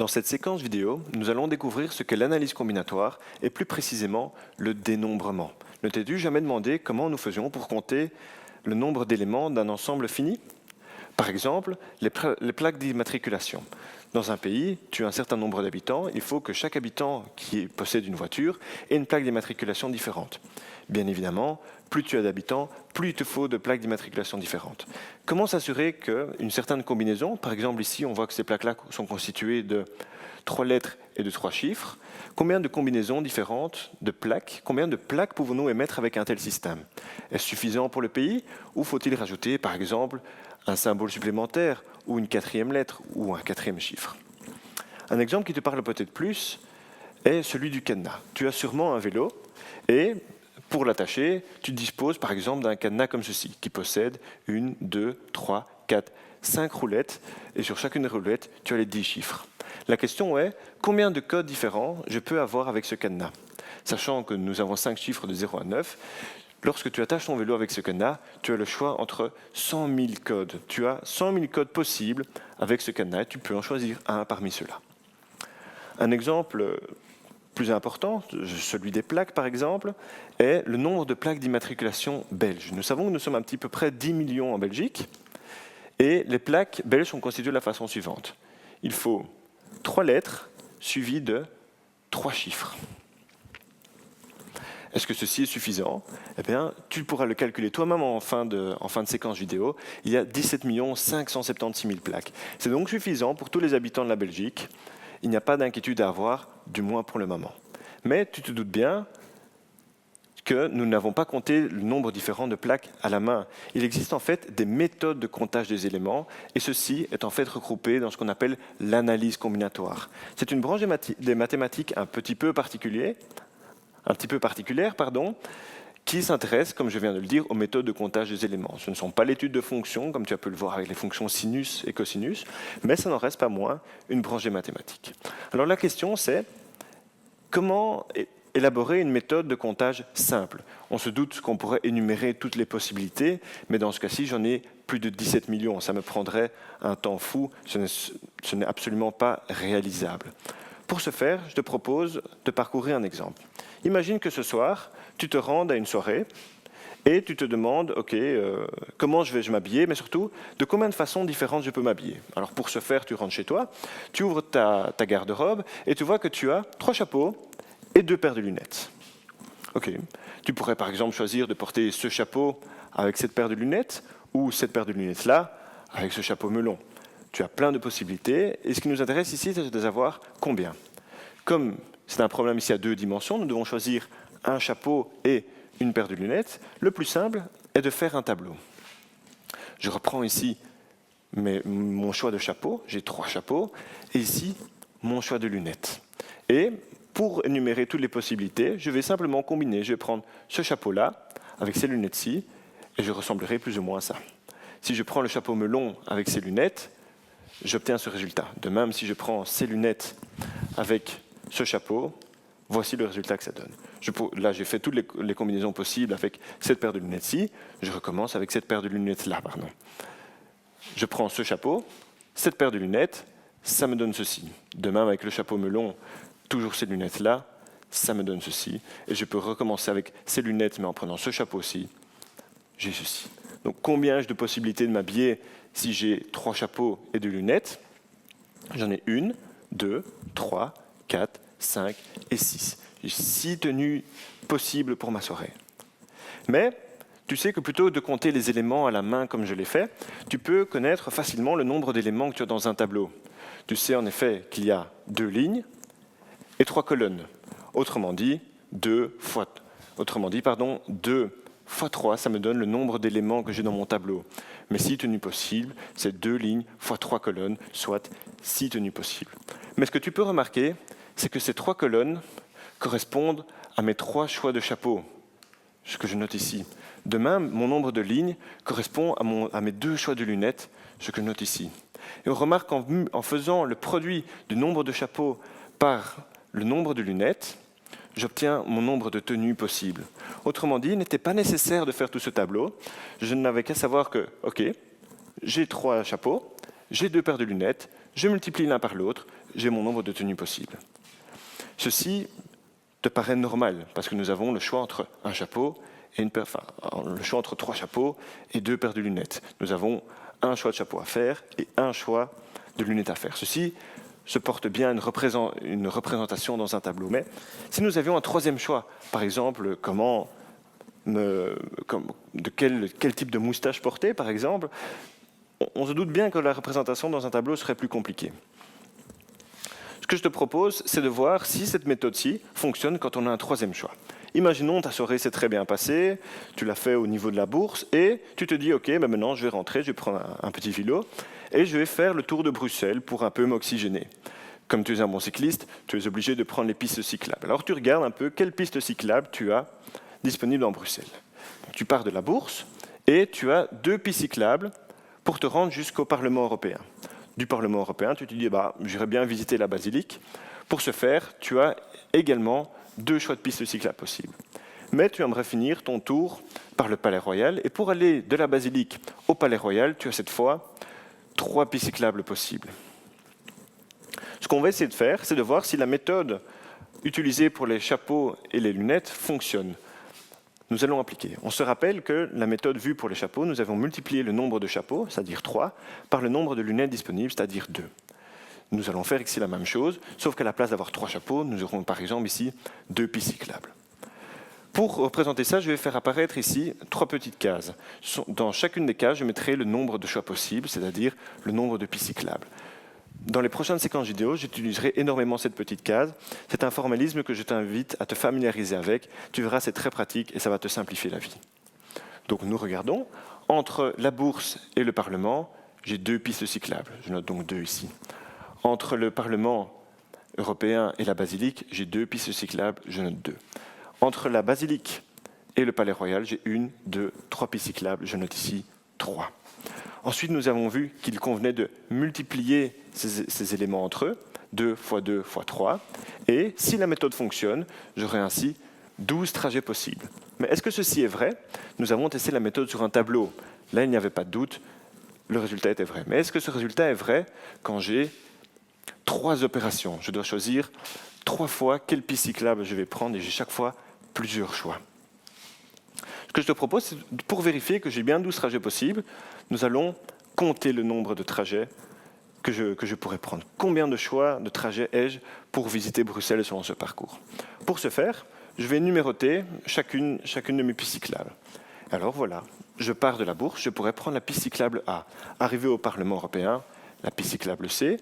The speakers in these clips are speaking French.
Dans cette séquence vidéo, nous allons découvrir ce qu'est l'analyse combinatoire et plus précisément le dénombrement. Ne t'es-tu jamais demandé comment nous faisions pour compter le nombre d'éléments d'un ensemble fini? Par exemple, les plaques d'immatriculation. Dans un pays, tu as un certain nombre d'habitants, il faut que chaque habitant qui possède une voiture ait une plaque d'immatriculation différente. Bien évidemment, plus tu as d'habitants, plus il te faut de plaques d'immatriculation différentes. Comment s'assurer qu'une certaine combinaison, par exemple ici on voit que ces plaques-là sont constituées de 3 lettres et de 3 chiffres, combien de combinaisons différentes de plaques, combien de plaques pouvons-nous émettre avec un tel système? Est-ce suffisant pour le pays ou faut-il rajouter par exemple un symbole supplémentaire ou une 4e lettre ou un 4e chiffre? Un exemple qui te parle peut-être plus est celui du cadenas. Tu as sûrement un vélo et pour l'attacher, tu disposes par exemple d'un cadenas comme ceci, qui possède 1, 2, 3, 4, 5 roulettes, et sur chacune des roulettes, tu as les 10 chiffres. La question est, combien de codes différents je peux avoir avec ce cadenas? Sachant que nous avons 5 chiffres de 0 à 9, lorsque tu attaches ton vélo avec ce cadenas, tu as le choix entre 100 000 codes. Tu as 100 000 codes possibles avec ce cadenas, et tu peux en choisir un parmi ceux-là. Un exemple plus important, celui des plaques par exemple, est le nombre de plaques d'immatriculation belges. Nous savons que nous sommes à peu près 10 millions en Belgique, et les plaques belges sont constituées de la façon suivante. Il faut 3 lettres suivies de 3 chiffres. Est-ce que ceci est suffisant? Eh bien, tu pourras le calculer toi-même en fin de séquence vidéo. Il y a 17 576 000 plaques. C'est donc suffisant pour tous les habitants de la Belgique. Il n'y a pas d'inquiétude à avoir, du moins pour le moment. Mais tu te doutes bien que nous n'avons pas compté le nombre différent de plaques à la main. Il existe en fait des méthodes de comptage des éléments, et ceci est en fait regroupé dans ce qu'on appelle l'analyse combinatoire. C'est une branche des mathématiques un petit peu particulière, qui s'intéresse, comme je viens de le dire, aux méthodes de comptage des éléments. Ce ne sont pas l'étude de fonctions, comme tu as pu le voir avec les fonctions sinus et cosinus, mais ça n'en reste pas moins une branche des mathématiques. Alors la question c'est, comment élaborer une méthode de comptage simple? On se doute qu'on pourrait énumérer toutes les possibilités, mais dans ce cas-ci, j'en ai plus de 17 millions. Ça me prendrait un temps fou, ce n'est absolument pas réalisable. Pour ce faire, je te propose de parcourir un exemple. Imagine que ce soir, tu te rendes à une soirée et tu te demandes, comment je vais m'habiller, mais surtout, de combien de façons différentes je peux m'habiller. Alors pour ce faire, tu rentres chez toi, tu ouvres ta garde-robe et tu vois que tu as 3 chapeaux et 2 paires de lunettes. Tu pourrais par exemple choisir de porter ce chapeau avec cette paire de lunettes ou cette paire de lunettes-là avec ce chapeau melon. Tu as plein de possibilités et ce qui nous intéresse ici, c'est de savoir combien. Comme c'est un problème ici à 2 dimensions, nous devons choisir un chapeau et une paire de lunettes. Le plus simple est de faire un tableau. Je reprends ici mon choix de chapeau, j'ai 3 chapeaux, et ici mon choix de lunettes. Et pour énumérer toutes les possibilités, je vais simplement combiner. Je vais prendre ce chapeau-là avec ces lunettes-ci, et je ressemblerai plus ou moins à ça. Si je prends le chapeau melon avec ces lunettes, j'obtiens ce résultat. De même, si je prends ces lunettes avec ce chapeau, voici le résultat que ça donne. Là, j'ai fait toutes les combinaisons possibles avec cette paire de lunettes-ci. Je recommence avec cette paire de lunettes-là. Je prends ce chapeau, cette paire de lunettes, ça me donne ceci. De même, avec le chapeau melon, toujours ces lunettes-là, ça me donne ceci. Et je peux recommencer avec ces lunettes, mais en prenant ce chapeau-ci, j'ai ceci. Donc, combien ai-je de possibilités de m'habiller si j'ai 3 chapeaux et 2 lunettes? J'en ai 1, 2, 3, 4, 5 et 6. J'ai 6 tenues possibles pour ma soirée. Mais tu sais que plutôt que de compter les éléments à la main comme je l'ai fait, tu peux connaître facilement le nombre d'éléments que tu as dans un tableau. Tu sais en effet qu'il y a 2 lignes et 3 colonnes. Autrement dit, 2 fois 3, ça me donne le nombre d'éléments que j'ai dans mon tableau. Mes 6 tenues possibles, c'est 2 lignes fois 3 colonnes, soit 6 tenues possibles. Mais ce que tu peux remarquer, c'est que ces 3 colonnes correspondent à mes 3 choix de chapeaux, ce que je note ici. De même, mon nombre de lignes correspond à mes 2 choix de lunettes, ce que je note ici. Et on remarque qu'en faisant le produit du nombre de chapeaux par le nombre de lunettes, j'obtiens mon nombre de tenues possibles. Autrement dit, il n'était pas nécessaire de faire tout ce tableau. Je n'avais qu'à savoir que, j'ai 3 chapeaux, j'ai 2 paires de lunettes, je multiplie l'un par l'autre, j'ai mon nombre de tenues possibles. Ceci te paraît normal, parce que nous avons le choix entre un chapeau et le choix entre 3 chapeaux et 2 paires de lunettes. Nous avons un choix de chapeau à faire et un choix de lunettes à faire. Ceci se porte bien à une représentation dans un tableau. Mais si nous avions un 3e choix, par exemple, quel type de moustache porter, par exemple, on se doute bien que la représentation dans un tableau serait plus compliquée. Ce que je te propose, c'est de voir si cette méthode-ci fonctionne quand on a un 3e choix. Imaginons, ta soirée s'est très bien passée, tu l'as fait au niveau de la bourse, et tu te dis, OK, maintenant je vais rentrer, je vais prendre un petit vélo, et je vais faire le tour de Bruxelles pour un peu m'oxygéner. Comme tu es un bon cycliste, tu es obligé de prendre les pistes cyclables. Alors tu regardes un peu quelles pistes cyclables tu as disponibles en Bruxelles. Tu pars de la bourse, et tu as 2 pistes cyclables pour te rendre jusqu'au Parlement européen. Du Parlement européen, tu te dis, j'irais bien visiter la basilique. Pour ce faire, tu as également 2 choix de pistes cyclables possibles. Mais tu aimerais finir ton tour par le Palais Royal, et pour aller de la basilique au Palais Royal, tu as cette fois 3 pistes cyclables possibles. Ce qu'on va essayer de faire, c'est de voir si la méthode utilisée pour les chapeaux et les lunettes fonctionne. Nous allons appliquer. On se rappelle que la méthode vue pour les chapeaux, nous avons multiplié le nombre de chapeaux, c'est-à-dire 3, par le nombre de lunettes disponibles, c'est-à-dire 2. Nous allons faire ici la même chose, sauf qu'à la place d'avoir 3 chapeaux, nous aurons par exemple ici 2 pistes cyclables. Pour représenter ça, je vais faire apparaître ici 3 petites cases. Dans chacune des cases, je mettrai le nombre de choix possibles, c'est-à-dire le nombre de pistes cyclables. Dans les prochaines séquences vidéo, j'utiliserai énormément cette petite case. C'est un formalisme que je t'invite à te familiariser avec. Tu verras, c'est très pratique et ça va te simplifier la vie. Donc nous regardons. Entre la bourse et le Parlement, j'ai 2 pistes cyclables. Je note donc 2 ici. Entre le Parlement européen et la basilique, j'ai 2 pistes cyclables. Je note 2. Entre la basilique et le Palais Royal, j'ai 1, 2, 3 pistes cyclables. Je note ici 3. Ensuite, nous avons vu qu'il convenait de multiplier ces éléments entre eux, 2 fois 2 fois 3. Et si la méthode fonctionne, j'aurai ainsi 12 trajets possibles. Mais est-ce que ceci est vrai? Nous avons testé la méthode sur un tableau. Là, il n'y avait pas de doute, le résultat était vrai. Mais est-ce que ce résultat est vrai quand j'ai 3 opérations? Je dois choisir 3 fois quelle piste cyclable je vais prendre et j'ai chaque fois plusieurs choix. Ce que je te propose, c'est pour vérifier que j'ai bien 12 trajets possibles, nous allons compter le nombre de trajets que je pourrais prendre. Combien de choix de trajets ai-je pour visiter Bruxelles selon ce parcours? Pour ce faire, je vais numéroter chacune de mes pistes cyclables. Alors voilà, je pars de la bourse, je pourrais prendre la piste cyclable A. Arrivé au Parlement européen, la piste cyclable C.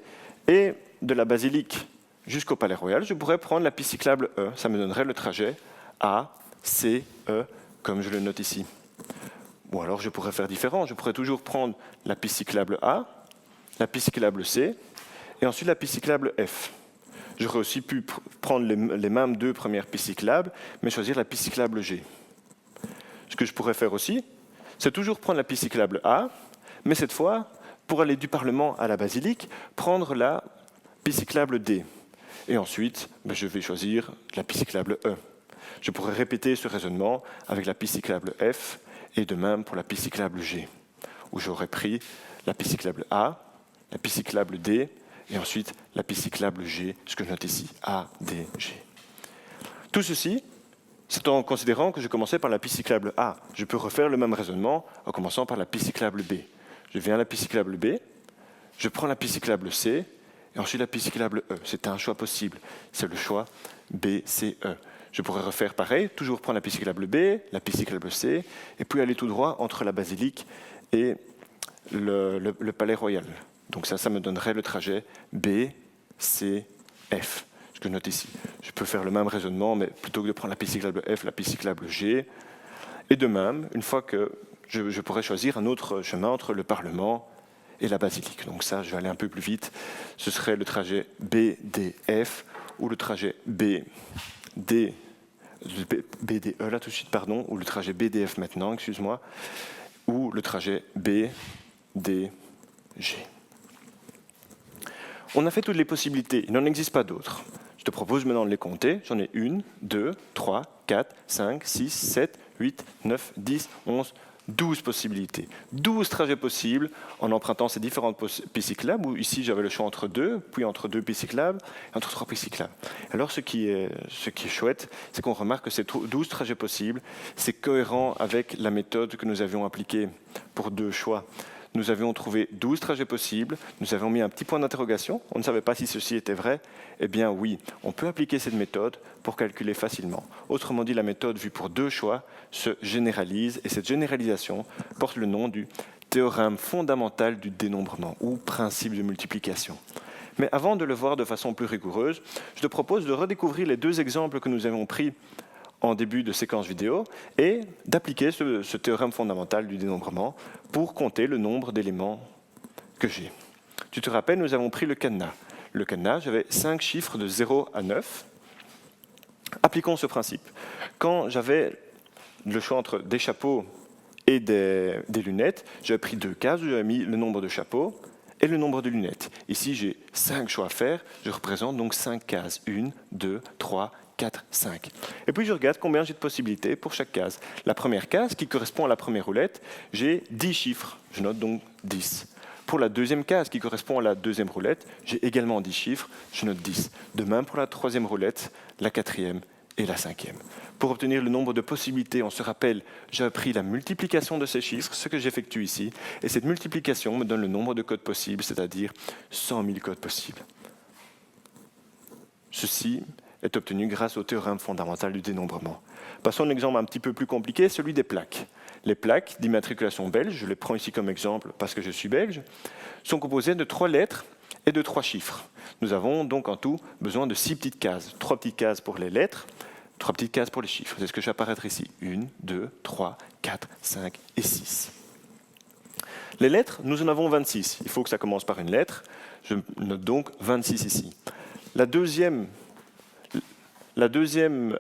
Et de la basilique jusqu'au Palais Royal, je pourrais prendre la piste cyclable E. Ça me donnerait le trajet A, C, E, comme je le note ici. Ou alors je pourrais faire différent. Je pourrais toujours prendre la piste cyclable A, la piste cyclable C, et ensuite la piste cyclable F. J'aurais aussi pu prendre les mêmes 2 premières pistes cyclables, mais choisir la piste cyclable G. Ce que je pourrais faire aussi, c'est toujours prendre la piste cyclable A, mais cette fois, pour aller du Parlement à la basilique, prendre la piste cyclable D. Et ensuite, je vais choisir la piste cyclable E. Je pourrais répéter ce raisonnement avec la piste cyclable F, et de même pour la piste cyclable G, où j'aurais pris la piste cyclable A, la piste cyclable D, et ensuite la piste cyclable G, ce que je note ici, A, D, G. Tout ceci, c'est en considérant que je commençais par la piste cyclable A. Je peux refaire le même raisonnement en commençant par la piste cyclable B. Je viens à la piste cyclable B, je prends la piste cyclable C, et ensuite la piste cyclable E. C'est un choix possible, c'est le choix B, C, E. Je pourrais refaire pareil, toujours prendre la piste cyclable B, la piste cyclable C, et puis aller tout droit entre la basilique et le Palais Royal. Donc ça me donnerait le trajet B, C, F, ce que je note ici. Je peux faire le même raisonnement, mais plutôt que de prendre la piste cyclable F, la piste cyclable G. Et de même, une fois que je pourrais choisir un autre chemin entre le Parlement et la basilique. Donc ça, je vais aller un peu plus vite. Ce serait le trajet B, D, F, ou le trajet BDE là tout de suite, pardon, ou le trajet BDF maintenant, excuse-moi, ou le trajet BDG. On a fait toutes les possibilités, il n'en existe pas d'autres. Je te propose maintenant de les compter. J'en ai 1, 2, 3, 4, 5, 6, 7, 8, 9, 10, 11, 12 possibilités, 12 trajets possibles en empruntant ces différentes pistes cyclables, où ici j'avais le choix entre 2, puis entre 2 pistes cyclables, et entre 3 pistes cyclables. Alors ce qui est chouette, c'est qu'on remarque que ces 12 trajets possibles, c'est cohérent avec la méthode que nous avions appliquée pour 2 choix. Nous avions trouvé 12 trajets possibles, nous avions mis un petit point d'interrogation, on ne savait pas si ceci était vrai. Eh bien oui, on peut appliquer cette méthode pour calculer facilement. Autrement dit, la méthode vue pour 2 choix se généralise, et cette généralisation porte le nom du théorème fondamental du dénombrement, ou principe de multiplication. Mais avant de le voir de façon plus rigoureuse, je te propose de redécouvrir les 2 exemples que nous avons pris en début de séquence vidéo et d'appliquer ce théorème fondamental du dénombrement pour compter le nombre d'éléments que j'ai. Tu te rappelles, nous avons pris le cadenas. Le cadenas, j'avais 5 chiffres de 0 à 9. Appliquons ce principe. Quand j'avais le choix entre des chapeaux et des lunettes, j'avais pris 2 cases où j'avais mis le nombre de chapeaux et le nombre de lunettes. Ici, j'ai 5 choix à faire. Je représente donc 5 cases. 1, 2, 3, 4, 5. Et puis je regarde combien j'ai de possibilités pour chaque case. La première case, qui correspond à la première roulette, j'ai 10 chiffres. Je note donc 10. Pour la deuxième case, qui correspond à la deuxième roulette, j'ai également 10 chiffres. Je note 10. De même pour la troisième roulette, la quatrième et la cinquième. Pour obtenir le nombre de possibilités, on se rappelle, j'ai pris la multiplication de ces chiffres, ce que j'effectue ici, et cette multiplication me donne le nombre de codes possibles, c'est-à-dire 100 000 codes possibles. Ceci est obtenu grâce au théorème fondamental du dénombrement. Passons à un exemple un petit peu plus compliqué, celui des plaques. Les plaques d'immatriculation belge, je les prends ici comme exemple parce que je suis belge, sont composées de 3 lettres et de 3 chiffres. Nous avons donc en tout besoin de 6 petites cases. 3 petites cases pour les lettres, 3 petites cases pour les chiffres. C'est ce que je vais apparaître ici. 1, 2, 3, 4, 5 et 6. Les lettres, nous en avons 26. Il faut que ça commence par une lettre. Je note donc 26 ici. La deuxième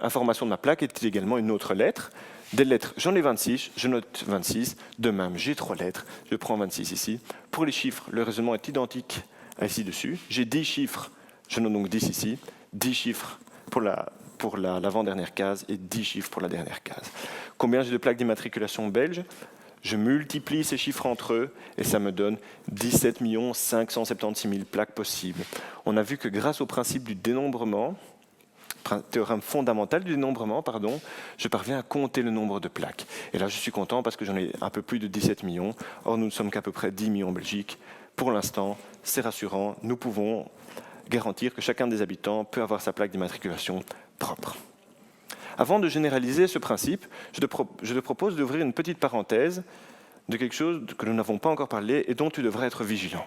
information de ma plaque est également une autre lettre. Des lettres, j'en ai 26, je note 26. De même, j'ai 3 lettres, je prends 26 ici. Pour les chiffres, le raisonnement est identique à ici dessus. J'ai 10 chiffres, je note donc 10 ici. 10 chiffres pour l'avant-dernière case et 10 chiffres pour la dernière case. Combien j'ai de plaques d'immatriculation belge ? Je multiplie ces chiffres entre eux et ça me donne 17 576 000 plaques possibles. On a vu que grâce au principe du dénombrement, théorème fondamental du dénombrement, je parviens à compter le nombre de plaques. Et là, je suis content parce que j'en ai un peu plus de 17 millions. Or, nous ne sommes qu'à peu près 10 millions en Belgique. Pour l'instant, c'est rassurant. Nous pouvons garantir que chacun des habitants peut avoir sa plaque d'immatriculation propre. Avant de généraliser ce principe, je te propose d'ouvrir une petite parenthèse de quelque chose que nous n'avons pas encore parlé et dont tu devrais être vigilant.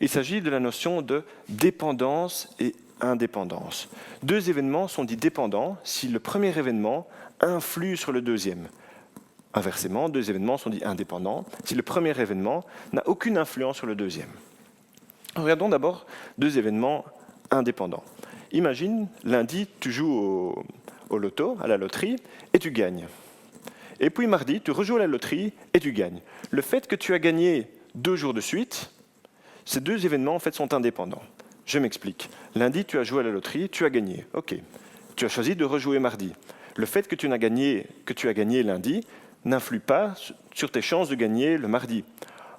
Il s'agit de la notion de dépendance et indépendance. 2 événements sont dits dépendants si le premier événement influe sur le deuxième. Inversement, 2 événements sont dits indépendants si le premier événement n'a aucune influence sur le deuxième. Regardons d'abord 2 événements indépendants. Imagine, lundi, tu joues au loto, à la loterie, et tu gagnes. Et puis mardi, tu rejoues à la loterie et tu gagnes. Le fait que tu as gagné 2 jours de suite, ces 2 événements en fait sont indépendants. Je m'explique. Lundi, tu as joué à la loterie, tu as gagné. Ok. Tu as choisi de rejouer mardi. Le fait que tu as gagné lundi n'influe pas sur tes chances de gagner le mardi.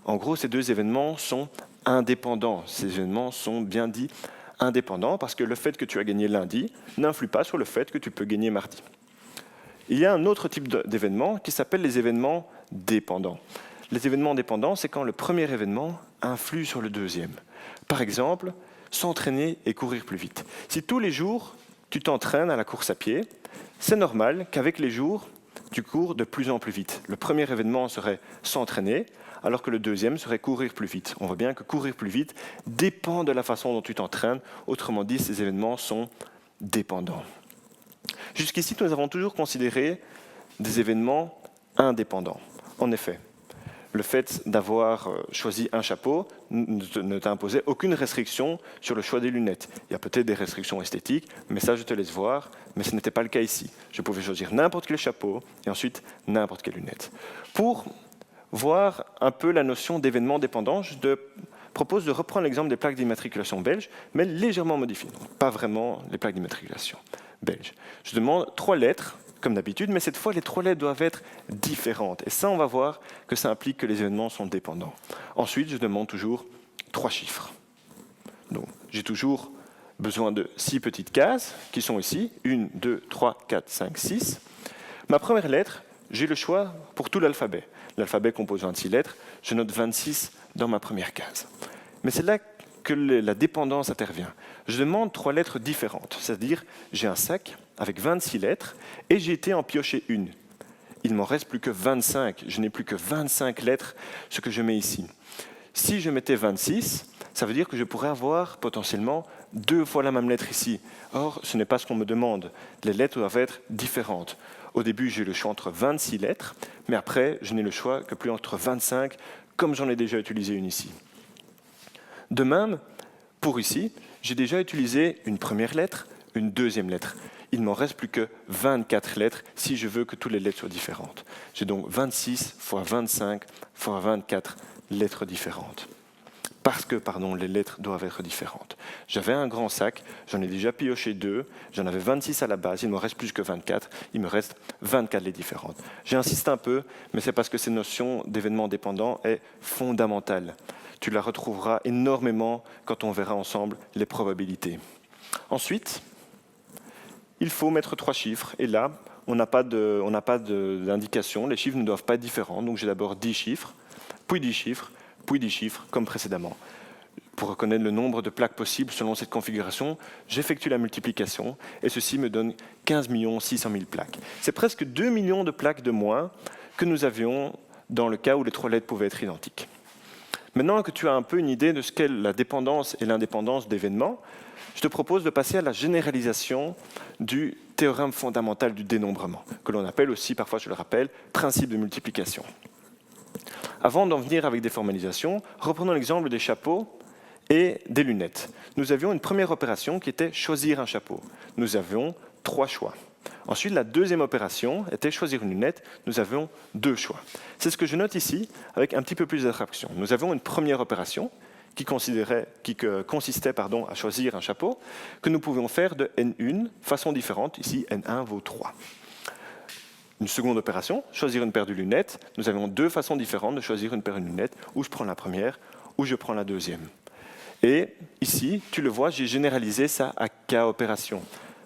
En gros, ces 2 événements sont indépendants. Ces événements sont bien dit indépendants parce que le fait que tu as gagné lundi n'influe pas sur le fait que tu peux gagner mardi. Il y a un autre type d'événements qui s'appelle les événements dépendants. Les événements dépendants, c'est quand le premier événement influe sur le deuxième. Par exemple, s'entraîner et courir plus vite. Si tous les jours, tu t'entraînes à la course à pied, c'est normal qu'avec les jours, tu cours de plus en plus vite. Le premier événement serait s'entraîner, alors que le deuxième serait courir plus vite. On voit bien que courir plus vite dépend de la façon dont tu t'entraînes. Autrement dit, ces événements sont dépendants. Jusqu'ici, nous avons toujours considéré des événements indépendants. En effet, le fait d'avoir choisi un chapeau ne t'imposait aucune restriction sur le choix des lunettes. Il y a peut-être des restrictions esthétiques, mais ça, je te laisse voir, mais ce n'était pas le cas ici. Je pouvais choisir n'importe quel chapeau et ensuite n'importe quelle lunette. Pour voir un peu la notion d'événement dépendant, je te propose de reprendre l'exemple des plaques d'immatriculation belges, mais légèrement modifiées. Donc, pas vraiment les plaques d'immatriculation belges. Je demande 3 lettres comme d'habitude, mais cette fois, les 3 lettres doivent être différentes. Et ça, on va voir que ça implique que les événements sont dépendants. Ensuite, je demande toujours 3 chiffres. Donc, j'ai toujours besoin de 6 petites cases, qui sont ici, 1, 2, 3, 4, 5, 6. Ma première lettre, j'ai le choix pour tout l'alphabet. L'alphabet compose 26 lettres, je note 26 dans ma première case. Mais c'est là que la dépendance intervient. Je demande 3 lettres différentes, c'est-à-dire j'ai un sac avec 26 lettres et j'ai été en piocher une. Il m'en reste plus que 25, je n'ai plus que 25 lettres, ce que je mets ici. Si je mettais 26, ça veut dire que je pourrais avoir potentiellement 2 fois la même lettre ici. Or, ce n'est pas ce qu'on me demande. Les lettres doivent être différentes. Au début, j'ai le choix entre 26 lettres, mais après, je n'ai le choix que plus entre 25, comme j'en ai déjà utilisé une ici. De même, pour ici, j'ai déjà utilisé une première lettre, une deuxième lettre. Il ne m'en reste plus que 24 lettres si je veux que toutes les lettres soient différentes. J'ai donc 26 fois 25 fois 24 lettres différentes. Parce que, les lettres doivent être différentes. J'avais un grand sac, j'en ai déjà pioché 2, j'en avais 26 à la base, il ne me reste plus que 24, il me reste 24 lettres différentes. J'insiste un peu, mais c'est parce que cette notion d'événement dépendant est fondamentale. Tu la retrouveras énormément quand on verra ensemble les probabilités. Ensuite, il faut mettre 3 chiffres, et là, on n'a pas d'indication, les chiffres ne doivent pas être différents, donc j'ai d'abord 10 chiffres, puis 10 chiffres, puis 10 chiffres, comme précédemment. Pour reconnaître le nombre de plaques possibles selon cette configuration, j'effectue la multiplication, et ceci me donne 15 600 000 plaques. C'est presque 2 millions de plaques de moins que nous avions dans le cas où les 3 lettres pouvaient être identiques. Maintenant que tu as un peu une idée de ce qu'est la dépendance et l'indépendance d'événements, je te propose de passer à la généralisation du théorème fondamental du dénombrement, que l'on appelle aussi, parfois je le rappelle, principe de multiplication. Avant d'en venir avec des formalisations, reprenons l'exemple des chapeaux et des lunettes. Nous avions une première opération qui était choisir un chapeau. Nous avions 3 choix. Ensuite, la deuxième opération était choisir une lunette. Nous avions 2 choix. C'est ce que je note ici avec un petit peu plus d'abstraction. Nous avons une première opération qui consistait à choisir un chapeau que nous pouvions faire de N1 façon différente. Ici, N1 vaut 3. Une seconde opération, choisir une paire de lunettes. Nous avons 2 façons différentes de choisir une paire de lunettes, où je prends la première, ou je prends la deuxième. Et ici, tu le vois, j'ai généralisé ça à K opérations.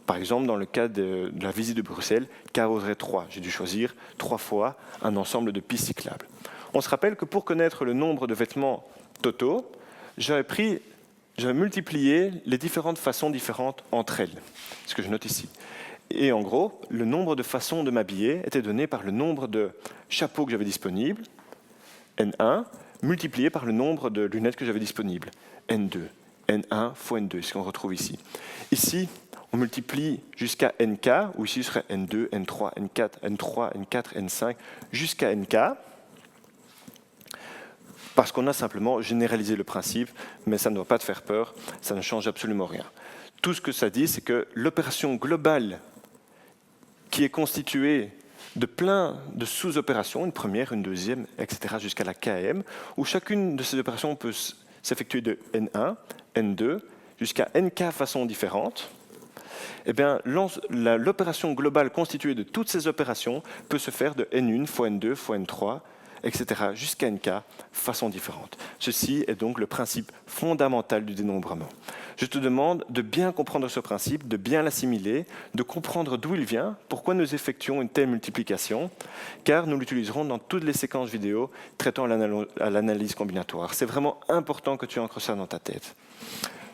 Par exemple, dans le cas de la visite de Bruxelles, K vaudrait 3. J'ai dû choisir 3 fois un ensemble de pistes cyclables. On se rappelle que pour connaître le nombre de vêtements totaux, j'avais multiplié les différentes façons différentes entre elles, ce que je note ici. Et en gros, le nombre de façons de m'habiller était donné par le nombre de chapeaux que j'avais disponibles, N1, multiplié par le nombre de lunettes que j'avais disponibles, N2. N1 fois N2, c'est ce qu'on retrouve ici. Ici, on multiplie jusqu'à NK, ou ici ce serait N2, N3, N4, N3, N4, N5, jusqu'à NK, parce qu'on a simplement généralisé le principe, mais ça ne doit pas te faire peur, ça ne change absolument rien. Tout ce que ça dit, c'est que l'opération globale qui est constituée de plein de sous-opérations, une première, une deuxième, etc., jusqu'à la KM, où chacune de ces opérations peut s'effectuer de N1, N2, jusqu'à NK façons différentes, eh bien, l'opération globale constituée de toutes ces opérations peut se faire de N1 fois N2 fois N3, etc., jusqu'à NK, façon différente. Ceci est donc le principe fondamental du dénombrement. Je te demande de bien comprendre ce principe, de bien l'assimiler, de comprendre d'où il vient, pourquoi nous effectuons une telle multiplication, car nous l'utiliserons dans toutes les séquences vidéo traitant à l'analyse combinatoire. C'est vraiment important que tu ancres ça dans ta tête.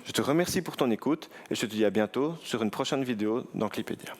Je te remercie pour ton écoute et je te dis à bientôt sur une prochaine vidéo dans Clipedia.